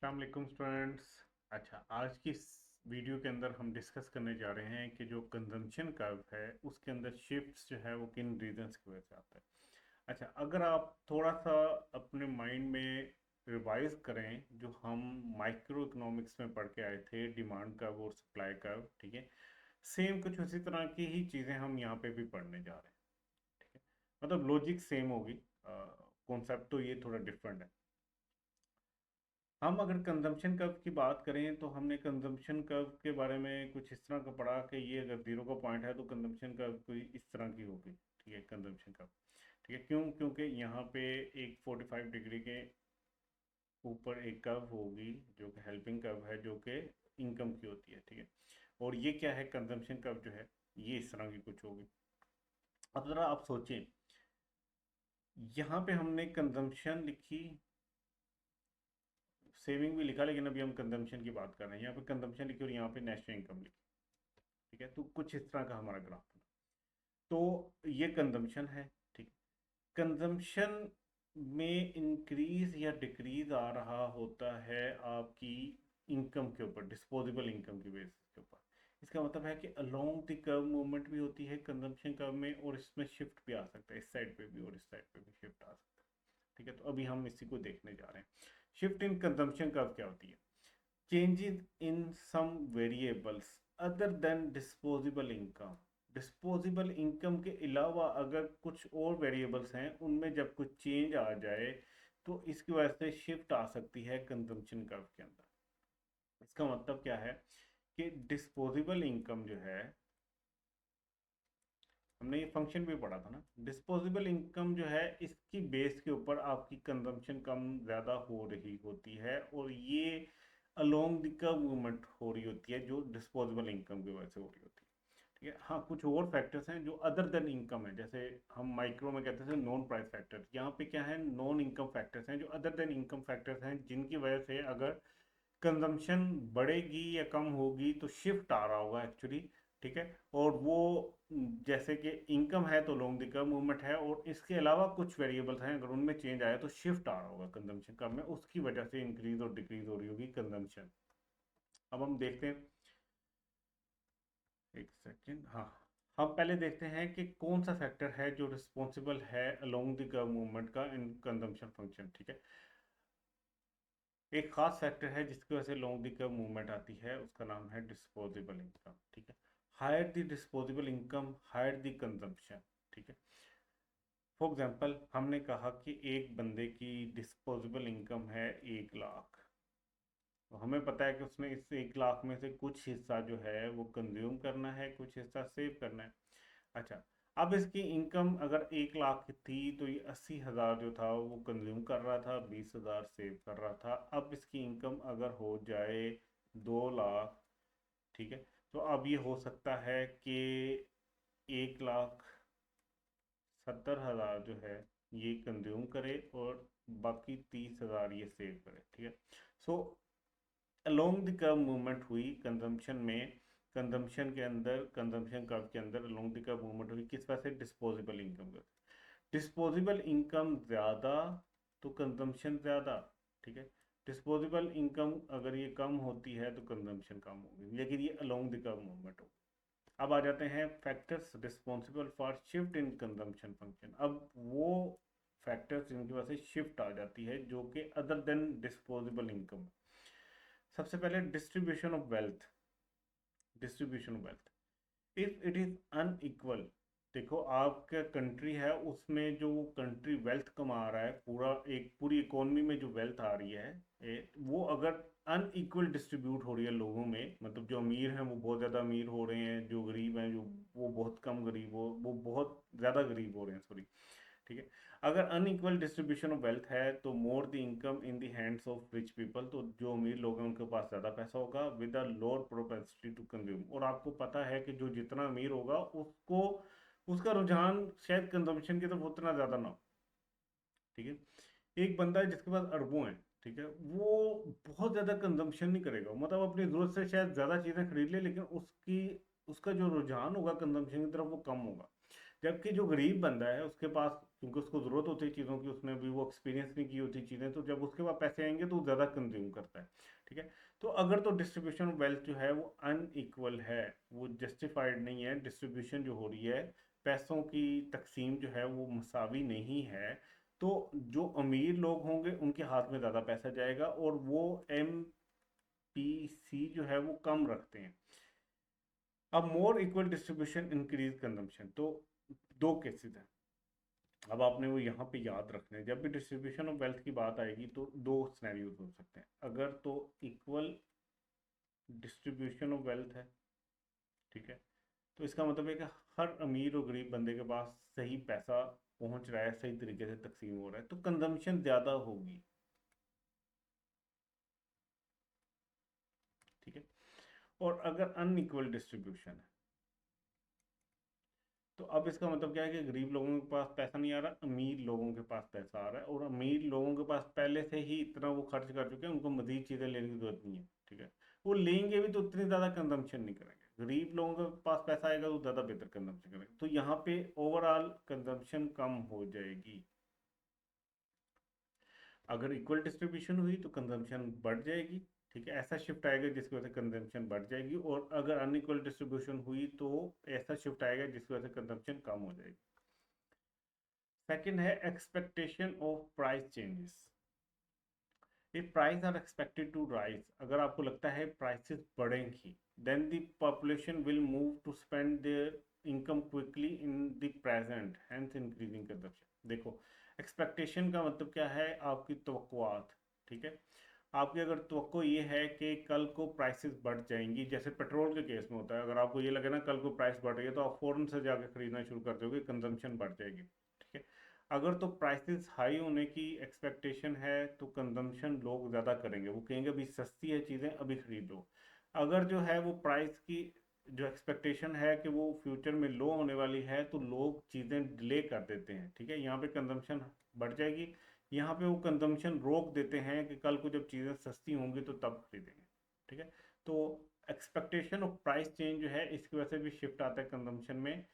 अस्सलाम स्टूडेंट्स। अच्छा, आज की इस वीडियो के अंदर हम डिस्कस करने जा रहे हैं कि जो कंजम्पशन कर्व है उसके अंदर शिफ्ट्स जो है वो किन रीजंस की वजह से आता है। अच्छा, अगर आप थोड़ा सा अपने माइंड में रिवाइज करें जो हम माइक्रो इकोनॉमिक्स में पढ़ के आए थे, डिमांड कर्व और सप्लाई कर्व, ठीक है। सेम कुछ उसी तरह की ही चीज़ें हम यहाँ पे भी पढ़ने जा रहे हैं, ठीक है। मतलब लॉजिक सेम होगी, कॉन्सेप्ट तो ये थोड़ा डिफरेंट है। हम अगर कंजम्पशन कर्व की बात करें तो हमने कंजम्पशन कर्व के बारे में कुछ इस तरह का पढ़ा कि ये अगर जीरो का पॉइंट है तो कंजम्पशन कर्व कोई इस तरह की होगी, ठीक है। कंजम्पशन कर्व, ठीक है, क्यों? क्योंकि यहाँ पे एक 45 डिग्री के ऊपर एक कर्व होगी जो कि हेल्पिंग कर्व है, जो कि इनकम की होती है, ठीक है। और ये क्या है, कंजम्पशन कर्व जो है ये इस तरह की कुछ होगी। अब जरा आप सोचें, यहाँ पे हमने कंजम्पशन लिखी, सेविंग भी लिखा, लेकिन अभी हम कंजम्पशन की बात कर रहे हैं। यहाँ पे कंजम्पशन लिखी और यहाँ पे नेशनल इनकम लिखी, ठीक है। तो कुछ इस तरह का हमारा ग्राफ बना। तो ये कंजम्पशन है, ठीक। कंजम्पशन में इंक्रीज या डिक्रीज आ रहा होता है आपकी इनकम के ऊपर, डिस्पोजेबल इनकम की बेसिस के ऊपर। इसका मतलब है कि अलोंग द कर्व मूवमेंट भी होती है कंजम्पशन कर्व में, और इसमें शिफ्ट भी आ सकता है, इस साइड पे भी और इस साइड पे भी शिफ्ट आ सकता है, ठीक है। तो अभी हम इसी को देखने जा रहे हैं। शिफ्ट इन कंजम्पशन कर्व क्या होती है? changes in some variables other than disposable income। Disposable income के अलावा अगर कुछ और वेरिएबल्स हैं उनमें जब कुछ चेंज आ जाए तो इसकी वजह से शिफ्ट आ सकती है कंजम्पशन कर्व के अंदर। इसका मतलब क्या है कि डिस्पोजेबल इनकम जो है, हमने ये फंक्शन भी पढ़ा था ना, डिस्पोजेबल इनकम जो है इसकी बेस के ऊपर आपकी कंजम्पशन कम ज़्यादा हो रही होती है, और ये अलोंग द कर्व मूवमेंट हो रही होती है जो डिस्पोजेबल इनकम की वजह से हो रही होती है, ठीक है। हाँ, कुछ और फैक्टर्स हैं जो अदर देन इनकम है, जैसे हम माइक्रो में कहते थे नॉन प्राइस फैक्टर्स, यहाँ पे क्या है, नॉन इनकम फैक्टर्स हैं जो अदर देन इनकम फैक्टर्स हैं, जिनकी वजह से अगर कंजम्पशन बढ़ेगी या कम होगी तो शिफ्ट आ रहा होगा एक्चुअली, ठीक है। और वो जैसे कि इनकम है तो लॉन्ग द कर्व मूवमेंट है, और इसके अलावा कुछ वेरिएबल्स हैं अगर उनमें चेंज आया तो शिफ्ट आ रहा होगा कंजम्पशन कर्व में, उसकी वजह से इंक्रीज और डिक्रीज हो रही होगी कंजम्पशन। अब हम देखते हैं, एक सेकेंड, हाँ। हम पहले देखते हैं कि कौन सा फैक्टर है जो रिस्पॉन्सिबल है अलोंग द कर्व मूवमेंट का इन कंजम्पशन फंक्शन, ठीक है। एक खास फैक्टर है जिसकी वजह से लॉन्ग दी कर्व मूवमेंट आती है, उसका नाम है डिस्पोजेबल इनकम, ठीक है। Higher the disposable income higher the consumption, ठीक है। फॉर एग्जांपल हमने कहा कि एक बंदे की डिस्पोजेबल इनकम है 1 लाख, तो हमें पता है कि उसने इस 1 लाख में से कुछ हिस्सा जो है वो कंज्यूम करना है, कुछ हिस्सा सेव करना है। अच्छा, अब इसकी इनकम अगर 1 लाख की थी तो ये 80,000 जो था वो कंज्यूम कर रहा था, 20,000 सेव कर रहा था। अब इसकी इनकम अगर हो जाए 2 लाख, ठीक है, तो अब ये हो सकता है कि 1,70,000 जो है ये कंज्यूम करे और बाकी 30,000 ये सेव करे, ठीक है। So along the curve movement हुई कंजम्पशन में, कंजम्पशन के अंदर, कंजम्पशन कर्व के अंदर अलोंग द कर्व मूवमेंट हुई किस वजह से? डिस्पोजेबल इनकम का। डिस्पोजेबल इनकम ज़्यादा तो कंजम्पशन ज़्यादा, ठीक है। डिस्पोजेबल इनकम अगर ये कम होती है तो कंजम्पशन कम होगी, लेकिन ये अलोंग द कर्व मूवमेंट होगी। अब आ जाते हैं factors responsible for shift in consumption function. अब वो फैक्टर्स जिनकी वजह से शिफ्ट आ जाती है जो कि अदर देन डिस्पोजेबल इनकम। सबसे पहले distribution of wealth. Distribution of wealth, if it is unequal, देखो आपका कंट्री है उसमें जो कंट्री वेल्थ कमा रहा है, पूरा एक पूरी इकोनॉमी में जो वेल्थ आ रही है वो अगर अनइक्वल डिस्ट्रीब्यूट हो रही है लोगों में, मतलब जो अमीर हैं वो बहुत ज़्यादा अमीर हो रहे हैं, जो गरीब हैं जो वो बहुत कम गरीब हो, वो बहुत ज़्यादा गरीब हो रहे हैं, सॉरी, ठीक है। अगर अनइक्वल डिस्ट्रीब्यूशन ऑफ वेल्थ है तो more the income in the hands of rich people, तो जो अमीर लोग हैं उनके पास ज़्यादा पैसा होगा, with a lower propensity to consume. और आपको पता है कि जो जितना अमीर होगा उसको उसका रुझान शायद कंजम्पशन की तरफ उतना ज़्यादा ना हो, ठीक है। एक बंदा है जिसके पास अरबों हैं, ठीक है, वो बहुत ज़्यादा कंजम्पशन नहीं करेगा, मतलब अपनी ज़रूरत से शायद ज़्यादा चीज़ें खरीद ले, लेकिन उसकी उसका जो रुझान होगा कंजम्पशन की तरफ वो कम होगा। जबकि जो गरीब बंदा है उसके पास, क्योंकि उसको ज़रूरत होती है चीज़ों की, उसने अभी वो एक्सपीरियंस नहीं की होती चीज़ें, तो जब उसके पास पैसे आएंगे तो वो ज़्यादा कंज्यूम करता है। ठीक है, तो अगर तो डिस्ट्रीब्यूशन ऑफ वेल्थ जो है वो अनइक्वल है, वो जस्टिफाइड नहीं है, डिस्ट्रीब्यूशन जो हो रही है, पैसों की तकसीम जो है वो मसावी नहीं है, तो जो अमीर लोग होंगे उनके हाथ में ज़्यादा पैसा जाएगा और वो MPC जो है वो कम रखते हैं। अब मोर इक्वल डिस्ट्रीब्यूशन इंक्रीज कंजम्पशन, तो दो केसेस हैं। अब आपने वो यहाँ पे याद रखना है, जब भी डिस्ट्रीब्यूशन ऑफ वेल्थ की बात आएगी तो दो सिनेरियोज हो सकते हैं। अगर तो इक्वल डिस्ट्रीब्यूशन ऑफ वेल्थ है, ठीक है, तो इसका मतलब है कि हर अमीर और गरीब बंदे के पास सही पैसा पहुंच रहा है, सही तरीके से तकसीम हो रहा है, तो कंजम्पशन ज़्यादा होगी। ठीक है, और अगर अनइक्वल डिस्ट्रीब्यूशन है, तो अब इसका मतलब क्या है कि गरीब लोगों के पास पैसा नहीं आ रहा, अमीर लोगों के पास पैसा आ रहा है, और अमीर लोगों के पास पहले से ही इतना वो खर्च कर चुके हैं, उनको मजीद चीज़ें लेने की जरूरत नहीं है। ठीक है, वो लेंगे भी तो उतनी ज़्यादा कंजम्पशन नहीं करेंगे, गरीब लोगों के पास पैसा आएगा तो ज़्यादा बेहतर कंजम्पशन करेंगे, तो यहाँ पे ओवरऑल कंजम्पशन कम हो जाएगी। अगर इक्वल डिस्ट्रीब्यूशन हुई तो कंजम्पशन बढ़ जाएगी। ठीक है, ऐसा शिफ्ट आएगा जिसकी वजह से कंजम्पशन बढ़ जाएगी, और अगर अनइक्वल डिस्ट्रीब्यूशन हुई तो ऐसा शिफ्ट आएगा जिसकी वजह से कंजम्पशन कम हो जाएगी। सेकंड है expectation of price changes. If price are expected to rise, अगर आपको लगता है प्राइसेस बढ़ेंगी, then the population will move to spend their income quickly in the present, hence increasing consumption. देखो, एक्सपेक्टेशन का मतलब क्या है, आपकी तवक्कुआत। ठीक है, आपकी अगर तवक्को ये है कि कल को प्राइसेस बढ़ जाएंगी, जैसे पेट्रोल के केस में होता है, अगर आपको ये लगे ना कल को प्राइस बढ़ रही है तो आप फ़ौरन से जाकर खरीदना शुरू कर दोगे, कंजम्पशन बढ़ जाएगी। ठीक है, अगर तो प्राइसेस हाई होने की एक्सपेक्टेशन है तो कंजम्पशन लोग ज़्यादा करेंगे, वो कहेंगे अभी सस्ती है चीज़ें अभी खरीद लो। अगर जो है वो प्राइस की जो एक्सपेक्टेशन है कि वो फ्यूचर में लो होने वाली है, तो लोग चीज़ें डिले कर देते हैं। ठीक है, यहाँ पे कंजम्पशन बढ़ जाएगी, यहाँ पे वो कंजम्पशन रोक देते हैं कि कल को जब चीज़ें सस्ती होंगी तो तब खरीदेंगे। ठीक है, तो एक्सपेक्टेशन ऑफ प्राइस चेंज जो है इसकी वजह से भी शिफ्ट आता है कंजम्पशन में।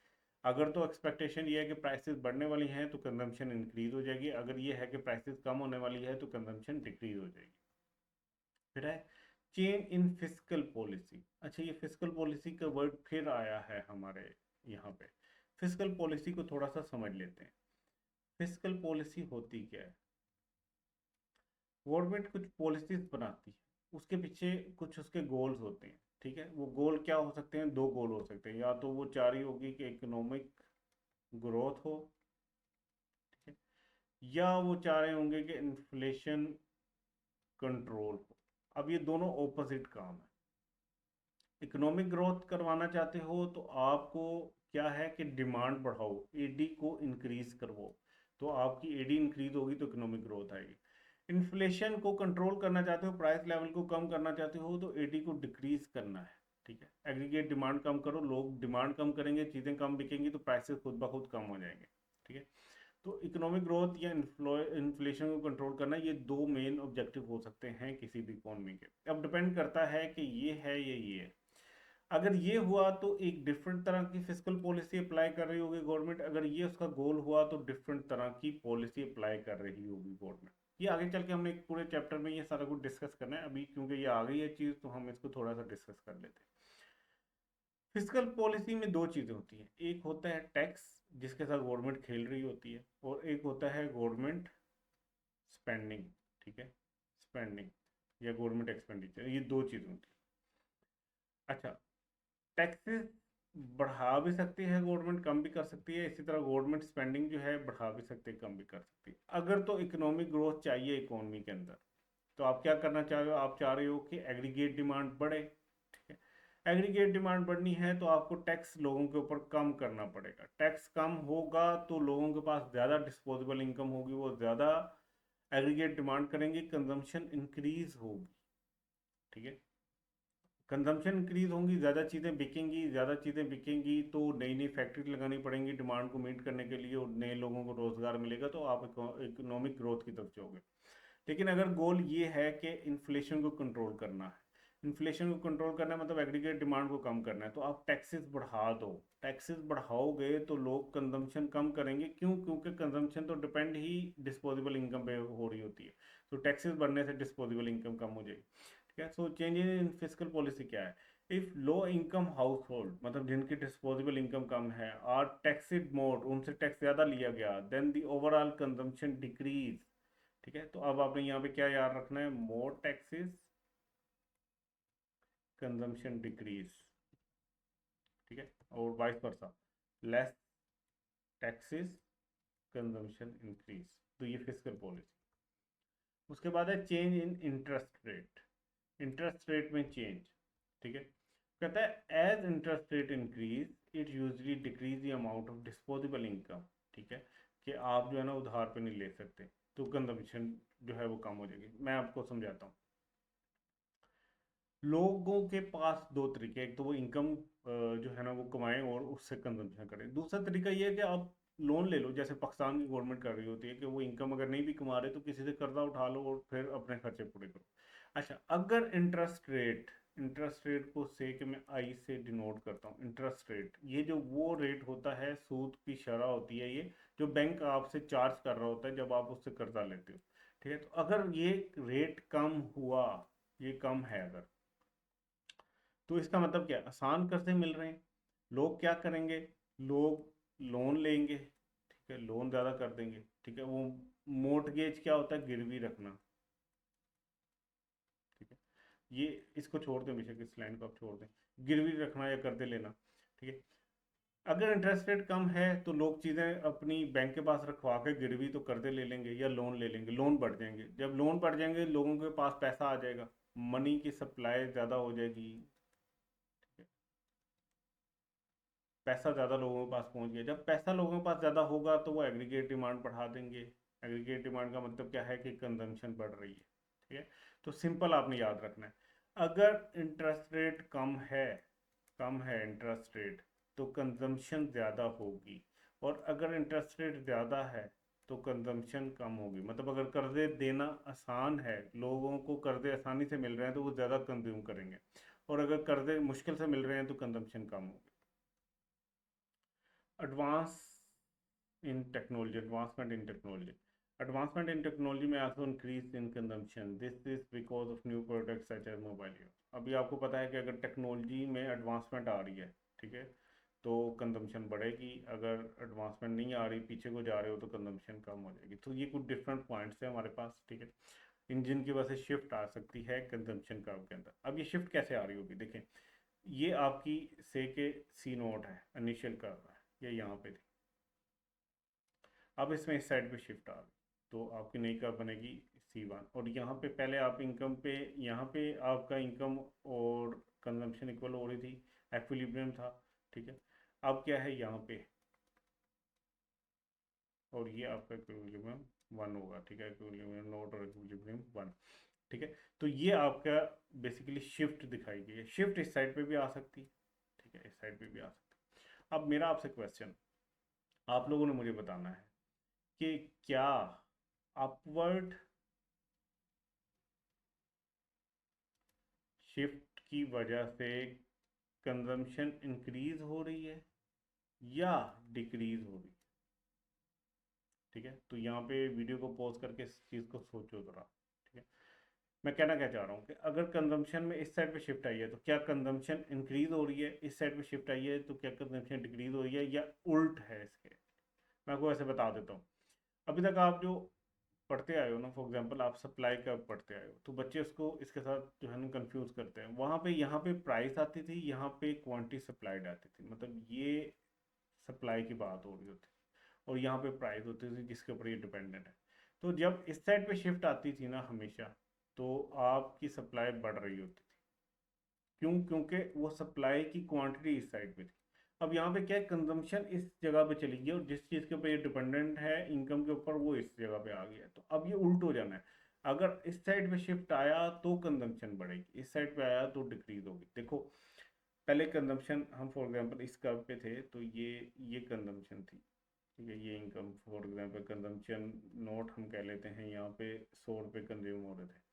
अगर तो एक्सपेक्टेशन ये है कि प्राइसेस बढ़ने वाली हैं तो कंजम्पशन इंक्रीज हो जाएगी, अगर ये है कि प्राइसेस कम होने वाली है तो कंजम्पशन डिक्रीज हो जाएगी। फिर है चेंज इन फिस्कल पॉलिसी। अच्छा, ये फिस्कल पॉलिसी का वर्ड फिर आया है हमारे यहाँ पे। फिस्कल पॉलिसी को थोड़ा सा समझ लेते हैं। फिस्कल पॉलिसी होती क्या है? गवर्नमेंट कुछ पॉलिसीज बनाती है, उसके पीछे कुछ उसके गोल्स होते हैं। ठीक है, वो गोल क्या हो सकते हैं? दो गोल हो सकते हैं, या तो वो चाह रही होगी कि इकोनॉमिक ग्रोथ हो, ठीक है, या वो चाह रहे होंगे कि इन्फ्लेशन कंट्रोल हो। अब ये दोनों ऑपोजिट काम है। इकोनॉमिक ग्रोथ करवाना चाहते हो तो आपको क्या है कि डिमांड बढ़ाओ, एडी को इंक्रीज करवाओ, तो आपकी एडी इंक्रीज होगी तो इकोनॉमिक ग्रोथ आएगी। इन्फ्लेशन को कंट्रोल करना चाहते हो, प्राइस लेवल को कम करना चाहते हो, तो एडी को डिक्रीज करना है। ठीक है, एग्रीगेट डिमांड कम करो, लोग डिमांड कम करेंगे, चीज़ें कम बिकेंगी तो प्राइसेस खुद ब खुद कम हो जाएंगे। ठीक है, तो इकोनॉमिक ग्रोथ या इन्फ्लेशन को कंट्रोल करना, ये दो मेन ऑब्जेक्टिव हो सकते हैं किसी भी इकोनॉमी के। अब डिपेंड करता है कि ये है या ये है। अगर ये हुआ तो एक डिफरेंट तरह की फिस्कल पॉलिसी अप्लाई कर रही होगी गवर्नमेंट, अगर ये उसका गोल हुआ तो डिफरेंट तरह की पॉलिसी अप्लाई कर रही होगी गवर्नमेंट। ये आगे चल के हमने एक पूरे चैप्टर में ये सारा कुछ डिस्कस करना है, अभी क्योंकि ये आ गई है चीज़ तो हम इसको थोड़ा सा डिस्कस कर लेते हैं। फिस्कल पॉलिसी में दो चीज़ें होती हैं, एक होता है टैक्स जिसके साथ गवर्नमेंट खेल रही होती है, और एक होता है गवर्नमेंट स्पेंडिंग। ठीक है, स्पेंडिंग या गवर्नमेंट एक्सपेंडिचर, ये दो चीज़ होती है। अच्छा, टैक्सेस बढ़ा भी सकती है गवर्नमेंट, कम भी कर सकती है, इसी तरह गवर्नमेंट स्पेंडिंग जो है बढ़ा भी सकती है, कम भी कर सकती है। अगर तो इकोनॉमिक ग्रोथ चाहिए इकोनॉमी के अंदर, तो आप क्या करना चाह रहे हो? आप चाह रहे हो कि एग्रीगेट डिमांड बढ़े। ठीक है, एग्रीगेट डिमांड बढ़नी है तो आपको टैक्स लोगों के ऊपर कम करना पड़ेगा, टैक्स कम होगा तो लोगों के पास ज़्यादा डिस्पोजेबल इनकम होगी, वो ज़्यादा एग्रीगेट डिमांड करेंगे, कंजम्पशन इंक्रीज होगी। ठीक है, कंजम्पशन इंक्रीज होंगी, ज़्यादा चीज़ें बिकेंगी, ज़्यादा चीज़ें बिकेंगी तो नई नई फैक्ट्री लगानी पड़ेंगी डिमांड को मीट करने के लिए, और नए लोगों को रोज़गार मिलेगा, तो आप इकोनॉमिक ग्रोथ की तरफ जाओगे। लेकिन अगर गोल ये है कि इन्फ्लेशन को कंट्रोल करना है, इन्फ्लेशन को कंट्रोल करना है मतलब एग्रीगेट डिमांड को कम करना है, तो आप टैक्सेस बढ़ा दो। टैक्सेस बढ़ाओगे तो लोग कंजम्पशन कम करेंगे, क्यों? क्योंकि कंजम्पशन तो डिपेंड ही डिस्पोजेबल इनकम पे हो रही होती है, तो टैक्सेस बढ़ने से डिस्पोजेबल इनकम कम हो जाएगी। ठीक है, so change in physical policy क्या है? If low income house hold, मतलब जिनकी डिस्पोजेबल इनकम कम है, आर टैक्सेड मोर, उनसे टैक्स ज्यादा लिया गया, then the overall consumption decrease. ठीक है, तो अब आपने यहाँ पे क्या याद रखना है? More taxes, consumption decrease. ठीक है, और vice versa, less taxes, consumption increase. तो ये फिजिकल पॉलिसी। उसके बाद है change in interest rate, interest rate में चेंज। ठीक है, कहता है as interest rate increase it usually decrease the amount of disposable income. ठीक है, कि आप जो है ना उधार पे नहीं ले सकते, तो कंजम्पशन जो है वो कम हो जाएगी। मैं आपको समझाता हूँ। लोगों के पास दो तरीके, एक तो वो इनकम जो है ना वो कमाएं और उससे कंजम्पशन करें। दूसरा तरीका ये है कि आप लोन ले लो, जैसे पाकिस्तान की गवर्नमेंट कर रही होती है कि वो इनकम अगर नहीं भी कमा रहे तो किसी से कर्जा उठा लो और फिर अपने खर्चे पूरे करो। अच्छा, अगर इंटरेस्ट रेट को से कि मैं आई से डिनोट करता हूँ, इंटरेस्ट रेट ये जो वो रेट होता है, सूद की शरह होती है ये, जो बैंक आपसे चार्ज कर रहा होता है जब आप उससे कर्जा लेते हो। ठीक है, तो अगर ये रेट कम हुआ, ये कम है अगर, तो इसका मतलब क्या है? आसान कर्जे मिल रहे हैं, लोग क्या करेंगे? लोग लोन लेंगे। ठीक है, लोन ज़्यादा कर देंगे। ठीक है, वो मोर्टगेज क्या होता है? गिरवी रखना। ठीक है, ये इसको छोड़ दें, बेशक इस लाइन को आप छोड़ दें, गिरवी रखना या कर्जे लेना। ठीक है, अगर इंटरेस्ट रेट कम है तो लोग चीज़ें अपनी बैंक के पास रखवा के गिरवी तो कर्जे ले लेंगे या लोन ले लेंगे, लोन बढ़ जाएंगे। जब लोन बढ़ जाएंगे लोगों के पास पैसा आ जाएगा, मनी की सप्लाई ज़्यादा हो जाएगी। पैसा ज़्यादा लोगों के पास पहुंच गया, जब पैसा लोगों के पास ज़्यादा होगा तो वो एग्रीगेट डिमांड बढ़ा देंगे। एग्रीगेट डिमांड का मतलब क्या है? कि कंजम्पशन बढ़ रही है। ठीक है, तो सिंपल आपने याद रखना है, अगर इंटरेस्ट रेट कम है इंटरेस्ट रेट, तो कंजम्पशन ज़्यादा होगी, और अगर इंटरेस्ट रेट ज़्यादा है तो कंजम्पशन कम होगी। मतलब अगर कर्जे देना आसान है, लोगों को कर्जे आसानी से मिल रहे हैं तो वो ज़्यादा कंज्यूम करेंगे, और अगर कर्जे मुश्किल से मिल रहे हैं तो कंजम्पशन कम होगी। advance advancement in technology. Advancement in technology may also increase in consumption. This is because of new products such as mobile phones. अभी आपको पता है कि अगर टेक्नोलॉजी में एडवांसमेंट आ रही है, ठीक है, तो कंजम्पशन बढ़ेगी। अगर एडवांसमेंट नहीं आ रही, पीछे को जा रहे हो, तो कंजम्पशन कम हो जाएगी। तो ये कुछ डिफरेंट पॉइंट्स हैं हमारे पास। ठीक है, इंजन की वजह से शिफ्ट आ सकती है कंजम्पशन कर्व के अंदर। अब ये शिफ्ट कैसे आ रही होगी? देखें, ये आपकी से के सी नोट है, इनिशियल कर्व है, ये यहाँ पे थी, अब इसमें इस साइड पे शिफ्ट आ गई, तो आपकी नई कर्व बनेगी C1। और यहाँ पे पहले आप इनकम पे, यहाँ पे आपका इनकम और कंजम्पशन इक्वल हो रही थी, एक्विलिब्रियम था। ठीक है, अब क्या है यहाँ पे, और ये आपका इक्विलिब्रियम 1 होगा। ठीक है, इक्विलिब्रियम नोट और इक्विलिब्रियम 1। ठीक है, तो ये आपका बेसिकली शिफ्ट दिखाई गई है। शिफ्ट इस साइड पे भी आ सकती है, ठीक है, इस साइड पे भी आ सकती है। अब मेरा आपसे क्वेश्चन, आप लोगों ने मुझे बताना है कि क्या अपवर्ड शिफ्ट की वजह से कंजम्पशन इंक्रीज हो रही है या डिक्रीज हो रही है? ठीक है, तो यहाँ पे वीडियो को पॉज करके इस चीज़ को सोचो ज़रा। ठीक है, मैं कहना क्या चाह रहा हूँ कि अगर कंजम्पशन में इस साइड पे शिफ्ट आई है तो क्या कंजम्पशन इंक्रीज हो रही है? इस साइड पे शिफ्ट आई है तो क्या कंजम्पशन डिक्रीज हो रही है, या उल्ट है इसके? मैं आपको ऐसे बता देता हूँ। अभी तक आप जो पढ़ते आए हो ना, फॉर एग्जांपल आप सप्लाई का पढ़ते आए हो, तो बच्चे उसको इसके साथ जो है ना कंफ्यूज करते हैं। वहाँ पे यहाँ पे प्राइस आती थी, यहाँ पे क्वांटिटी सप्लाइड आती थी, मतलब ये सप्लाई की बात हो रही होती, और यहाँ पे प्राइस होती थी जिसके ऊपर ये डिपेंडेंट है। तो जब इस साइड पे शिफ्ट आती थी ना हमेशा, तो आपकी सप्लाई बढ़ रही होती थी। क्यों? क्योंकि वो सप्लाई की क्वांटिटी इस साइड पे थी। अब यहाँ पे क्या है, कंजम्पशन इस जगह पे चली गई, और जिस चीज़ के ऊपर ये डिपेंडेंट है इनकम के ऊपर, वो इस जगह पे आ गया है। तो अब ये उल्ट हो जाना है, अगर इस साइड पे शिफ्ट आया तो कंजम्पशन बढ़ेगी, इस साइड पे आया तो डिक्रीज होगी। देखो, पहले कंजम्पशन, हम फॉर एग्जांपल इस कर्व पे थे, तो ये कंजम्पशन थी। ठीक है, ये income, for example consumption note हम कह लेते हैं, यहाँ पे 100 रुपये कंज्यूम हो रहे थे।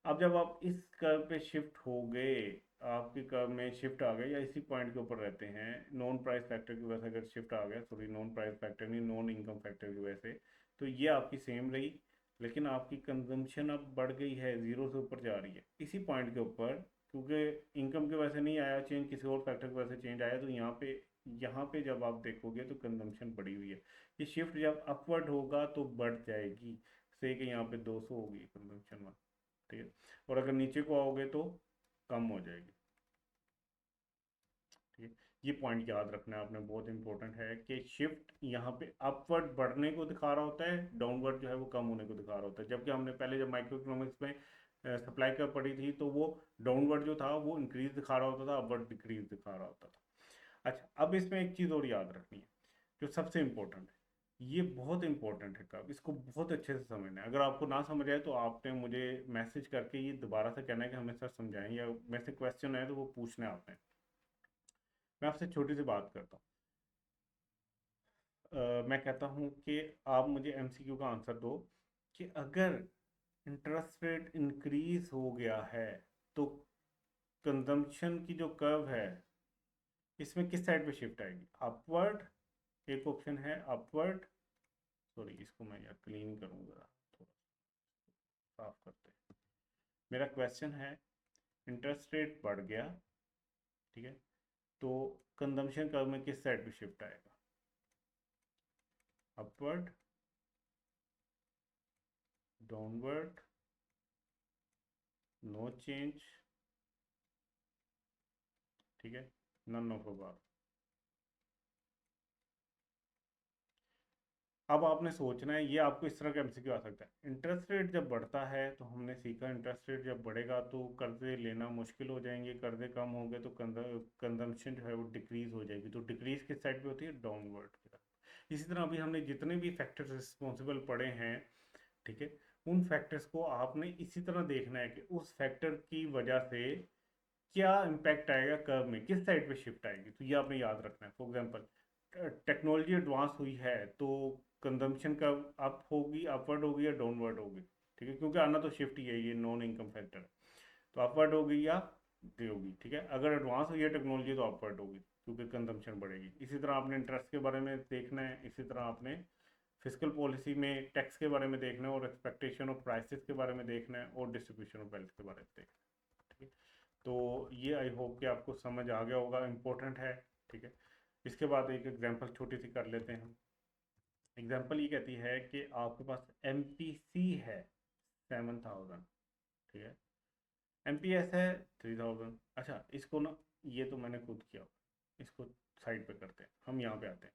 अब जब आप इस कर्व पे शिफ्ट हो गए, आपके कर्व में शिफ्ट आ गए या इसी पॉइंट के ऊपर रहते हैं, नॉन प्राइस फैक्टर की वजह से अगर शिफ्ट आ गया, सॉरी नॉन प्राइस फैक्टर नहीं, नॉन इनकम फैक्टर की वजह से, तो ये आपकी सेम रही, लेकिन आपकी कंजम्पशन अब बढ़ गई है, जीरो से ऊपर जा रही है इसी पॉइंट के ऊपर, क्योंकि इनकम की वजह से नहीं आया चेंज, किसी और फैक्टर की वजह से चेंज आया, तो यहाँ पे जब आप देखोगे तो कंजम्पशन बढ़ी हुई है। ये शिफ्ट जब अपवर्ड होगा तो बढ़ जाएगी, से कि यहाँ पे 200 होगी कंजम्पशन, ठीक है, और अगर नीचे को आओगे तो कम हो जाएगी, ठीक है। ये पॉइंट याद रखना है आपने, बहुत इंपॉर्टेंट है कि शिफ्ट यहाँ पे अपवर्ड बढ़ने को दिखा रहा होता है, डाउनवर्ड जो है वो कम होने को दिखा रहा होता है, जबकि हमने पहले जब माइक्रो इकोनॉमिक्स में सप्लाई कर पड़ी थी तो वो डाउनवर्ड जो था वो इंक्रीज दिखा रहा होता था, अपवर्ड डिक्रीज दिखा रहा होता था। अच्छा, अब इसमें एक चीज़ और याद रखनी है जो सबसे इम्पोर्टेंट है, ये बहुत इंपॉर्टेंट है, कब इसको बहुत अच्छे से समझना है। अगर आपको ना समझ आए तो आपने मुझे मैसेज करके ये दोबारा से कहना है कि हमें सर समझाएं, या मेरे से क्वेश्चन है तो वो पूछना है आपने। मैं आपसे छोटी सी बात करता हूँ। मैं कहता हूँ कि आप मुझे एमसीक्यू का आंसर दो कि अगर इंटरेस्ट रेट इंक्रीज हो गया है तो कंजम्पशन की जो कर्व है इसमें किस साइड पे शिफ्ट आएगी, अपवर्ड, एक ऑप्शन है अपवर्ड, सॉरी इसको मैं यार क्लीन करूँगा, थोड़ा साफ करते हैं। मेरा क्वेश्चन है, इंटरेस्ट रेट बढ़ गया, ठीक है, तो कंजम्पशन कर्व में किस साइड पे शिफ्ट आएगा, अपवर्ड, डाउनवर्ड, नो चेंज, ठीक है, नन ऑफ अबाव। अब आपने सोचना है, ये आपको इस तरह का एमसीक्यू आ सकता है, इंटरेस्ट रेट जब बढ़ता है तो हमने सीखा इंटरेस्ट रेट जब बढ़ेगा तो कर्जे लेना मुश्किल हो जाएंगे, कर्जे कम होंगे तो कंजम्पशन जो है वो डिक्रीज हो जाएगी, तो डिक्रीज किस साइड पे होती है, डाउनवर्ड की तरफ। इसी तरह अभी हमने जितने भी फैक्टर्स रिस्पॉन्सिबल पढ़े हैं, ठीक है, उन फैक्टर्स को आपने इसी तरह देखना है कि उस फैक्टर की वजह से क्या इम्पैक्ट आएगा कर्व में, किस साइड पे शिफ्ट आएगी, तो ये आपने याद रखना है। फॉर एग्जांपल, टेक्नोलॉजी एडवांस हुई है तो कंजम्पशन कर्व अप होगी, अपवर्ड होगी या डाउनवर्ड होगी, ठीक है, क्योंकि आना तो शिफ्ट ही है, ये नॉन इनकम फैक्टर है, तो अपवर्ड होगी या ये होगी, ठीक है। अगर एडवांस हुई है टेक्नोलॉजी तो अपवर्ड होगी क्योंकि कंजम्पशन बढ़ेगी। इसी तरह आपने इंटरेस्ट के बारे में देखना है, इसी तरह आपने फिजिकल पॉलिसी में टैक्स के बारे में देखना है, और एक्सपेक्टेशन ऑफ प्राइसेस के बारे में देखना है, और डिस्ट्रीब्यूशन ऑफ वेल्थ के बारे में देखना है, ठीक है। तो ये आई होप कि आपको समझ आ गया होगा, इम्पोर्टेंट है, ठीक है। इसके बाद एक एग्जांपल छोटी सी कर लेते हैं हम। एग्जांपल ये कहती है कि आपके पास एम है 7000, ठीक है, एमपीएस है 3000। अच्छा, इसको ना, ये तो मैंने खुद किया, इसको साइड पे करते हैं, हम यहाँ पे आते हैं।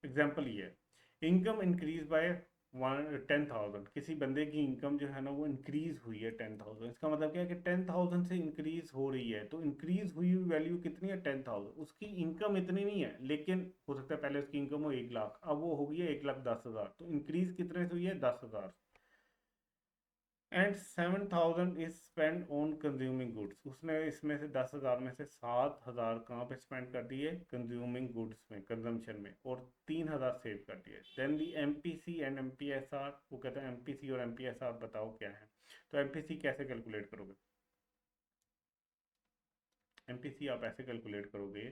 एग्जाम्पल ये है, इनकम इंक्रीज बाय 10,000, किसी बंदे की इनकम जो है ना वो इंक्रीज हुई है 10,000, इसका मतलब क्या है कि 10,000 से इंक्रीज हो रही है, तो इंक्रीज हुई हुई वैल्यू कितनी है, 10,000, उसकी इनकम इतनी नहीं है, लेकिन हो सकता है पहले उसकी इनकम हो 1 लाख, अब वो हो गई है 1,10,000, तो इंक्रीज कितने से हुई है, 10,000। And 7,000 is spend on consuming goods, उसने इसमें से 10,000 में से 7,000 कहाँ पे स्पेंड कर दिए, कंज्यूमिंग गुड्स में, कंजम्पशन में, और 3,000 सेव कर दिए। देन दी एमपीसी एंड एमपीएसआर, वो कहते हैं एमपीसी और एमपीएसआर बताओ क्या है। तो एमपीसी कैसे कैलकुलेट करोगे, एमपीसी आप ऐसे कैलकुलेट करोगे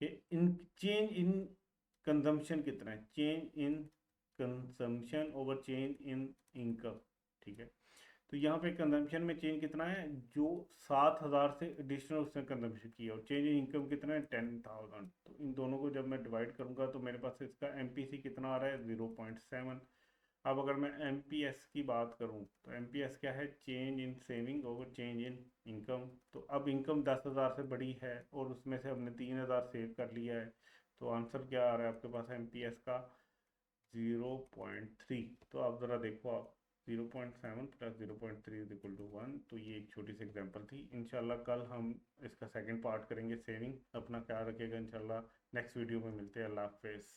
कि इन चेंज इन कंजम्पशन कितना है, change in consumption over change in income, ठीक है। तो यहाँ पे कंजम्पशन में चेंज कितना है, जो 7,000 से एडिशनल उसने कंजम्पशन किया, और चेंज इन इनकम कितना है, 10,000। तो इन दोनों को जब मैं डिवाइड करूंगा तो मेरे पास इसका एमपीसी कितना आ रहा है, 0.7। अब अगर मैं एमपीएस की बात करूं तो एमपीएस क्या है, change in saving over change in income. तो अब इनकम 10,000 से बड़ी है और उसमें से हमने 3,000 सेव कर लिया है, तो आंसर क्या आ रहा है आपके पास एमपीएस का, 0.3। तो आप ज़रा देखो, आप 0.7 प्लस 0.3 इज इक्वल टू 1। तो ये एक छोटी सी एग्जांपल थी, इंशाल्लाह कल हम इसका सेकंड पार्ट करेंगे, सेविंग। अपना ख्याल रखिएगा, इंशाल्लाह नेक्स्ट वीडियो में मिलते हैं, अल्लाह हाफिज़।